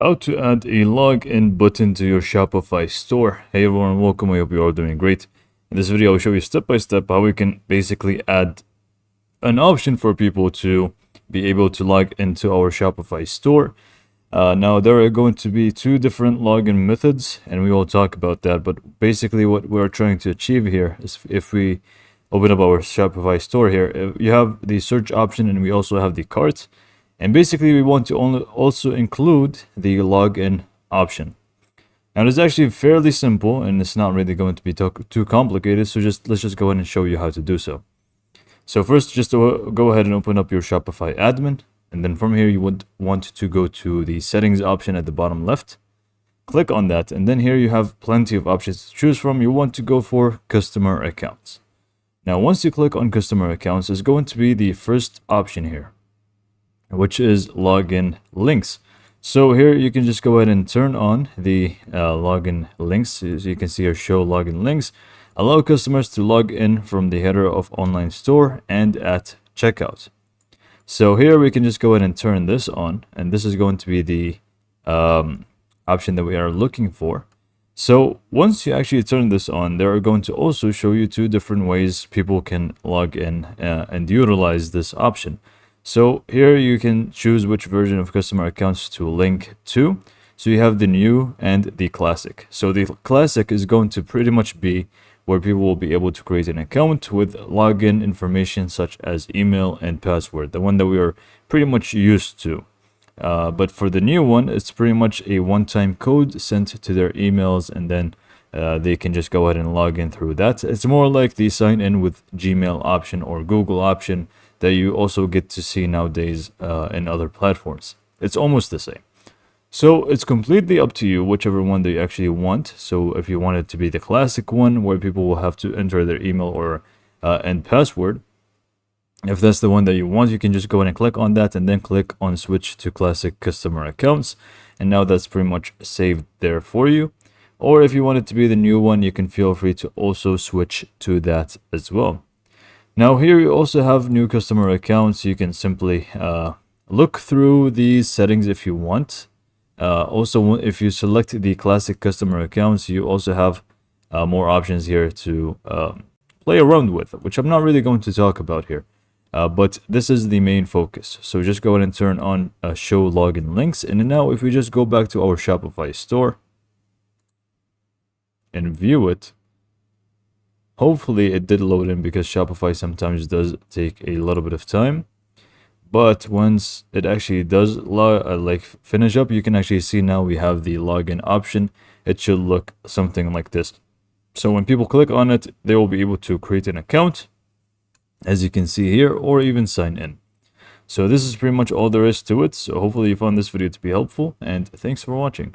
How to add a login button to your Shopify store. Hey everyone, welcome. I hope you are doing great. In this video, I'll show you step by step how we can basically add an option for people to be able to log into our Shopify store. Now, there are going to be two different login methods, and we will talk about that. But basically, what we're trying to achieve here is if we open up our Shopify store here, you have the search option and we also have the cart. And basically, we want to also include the login option. Now, it's actually fairly simple, and it's not really going to be too complicated. So let's just go ahead and show you how to do so. So first, just go ahead and open up your Shopify admin. And then from here, you would want to go to the settings option at the bottom left. Click on that. And then here you have plenty of options to choose from. You want to go for customer accounts. Now, once you click on customer accounts, it's going to be the first option here, which is login links. So here you can just go ahead and turn on the login links. As you can see here, show login links. Allow customers to log in from the header of online store and at checkout. So here we can just go ahead and turn this on, and this is going to be the option that we are looking for. So once you actually turn this on, they are going to also show you two different ways people can log in and utilize this option. So here you can choose which version of customer accounts to link to. So you have the new and the classic. So the classic is going to pretty much be where people will be able to create an account with login information such as email and password, the one that we are pretty much used to. But for the new one, it's pretty much a one-time code sent to their emails, and then they can just go ahead and log in through that. It's more like the sign in with Gmail option or Google option that you also get to see nowadays in other platforms. It's almost the same. So it's completely up to you, whichever one that you actually want. So if you want it to be the classic one where people will have to enter their email or and password, if that's the one that you want, you can just go ahead and click on that and then click on switch to classic customer accounts. And now that's pretty much saved there for you. Or if you want it to be the new one, you can feel free to also switch to that as well. Now here you also have new customer accounts. You can simply look through these settings if you want. Also, if you select the classic customer accounts, you also have more options here to play around with, which I'm not really going to talk about here. But this is the main focus. So just go ahead and turn on show login links. And now if we just go back to our Shopify store and view it, hopefully it did load in, because Shopify sometimes does take a little bit of time. But once it actually does finish up, you can actually see now we have the login option. It should look something like this. So when people click on it, they will be able to create an account, as you can see here, or even sign in. So this is pretty much all there is to it. So hopefully you found this video to be helpful, and thanks for watching.